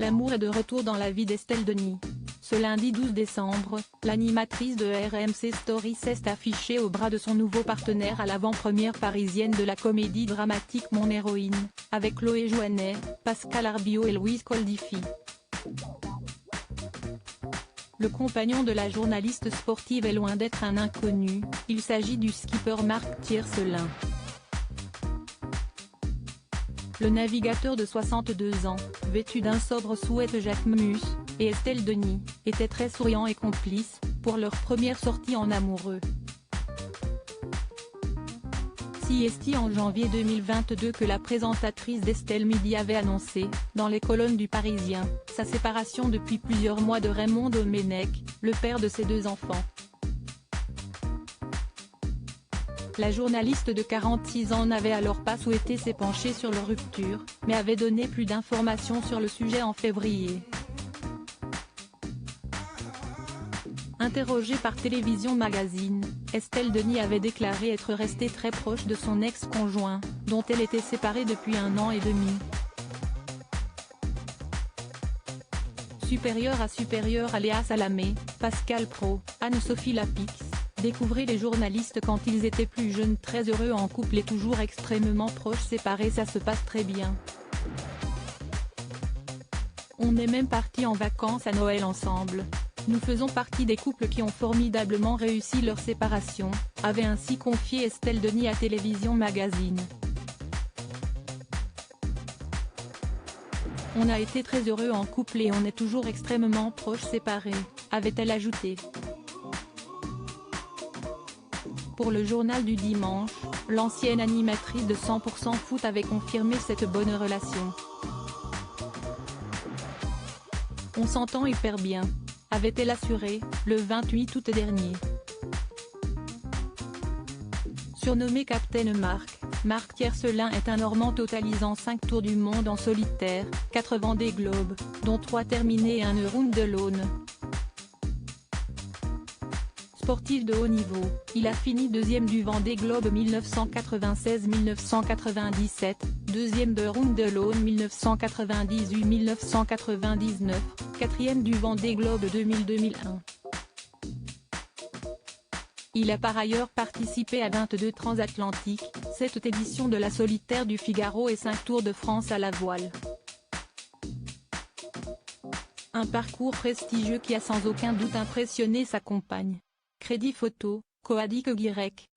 l'amour est de retour dans la vie d'Estelle Denis. Ce lundi 12 décembre, l'animatrice de RMC Story s'est affichée au bras de son nouveau partenaire à l'avant-première parisienne de la comédie dramatique Mon héroïne, avec Chloé Jouannet, Pascal Arbiot et Louise Coldifi. Le compagnon de la journaliste sportive est loin d'être un inconnu, il s'agit du skipper Marc Tiercelin. Le navigateur de 62 ans, vêtu d'un sobre sweat Jacquemus, et Estelle Denis, étaient très souriants et complices, pour leur première sortie en amoureux. C'est en janvier 2022 que la présentatrice d'Estelle Midi avait annoncé, dans les colonnes du Parisien, sa séparation depuis plusieurs mois de Raymond Domenech, le père de ses 2 enfants. La journaliste de 46 ans n'avait alors pas souhaité s'épancher sur leur rupture, mais avait donné plus d'informations sur le sujet en février. Interrogée par Télévision Magazine, Estelle Denis avait déclaré être restée très proche de son ex-conjoint, dont elle était séparée depuis 1 an et demi. Supérieure à Léa Salamé, Pascal Praud, Anne-Sophie Lapix, découvrez les journalistes quand ils étaient plus jeunes, très heureux en couple et toujours extrêmement proches, séparés, ça se passe très bien. On est même partis en vacances à Noël ensemble. Nous faisons partie des couples qui ont formidablement réussi leur séparation, avait ainsi confié Estelle Denis à Télévision Magazine. On a été très heureux en couple et on est toujours extrêmement proches séparés, avait-elle ajouté. Pour le journal du dimanche, l'ancienne animatrice de 100% Foot avait confirmé cette bonne relation. On s'entend hyper bien, avait-elle assuré, le 28 août dernier. Surnommé Captain Marc Tiercelin est un Normand totalisant 5 tours du monde en solitaire, 4 Vendée Globe, dont 3 terminés et un Round de l'Aune. Sportif de haut niveau, il a fini 2e du Vendée Globe 1996-1997, 2e de Round de l'Aune 1998-1999, 4e du Vendée Globe 2000-2001. Il a par ailleurs participé à 22 transatlantiques, 7 éditions de la Solitaire du Figaro et 5 Tours de France à la voile. Un parcours prestigieux qui a sans aucun doute impressionné sa compagne. Crédit photo, Coadic Guirec.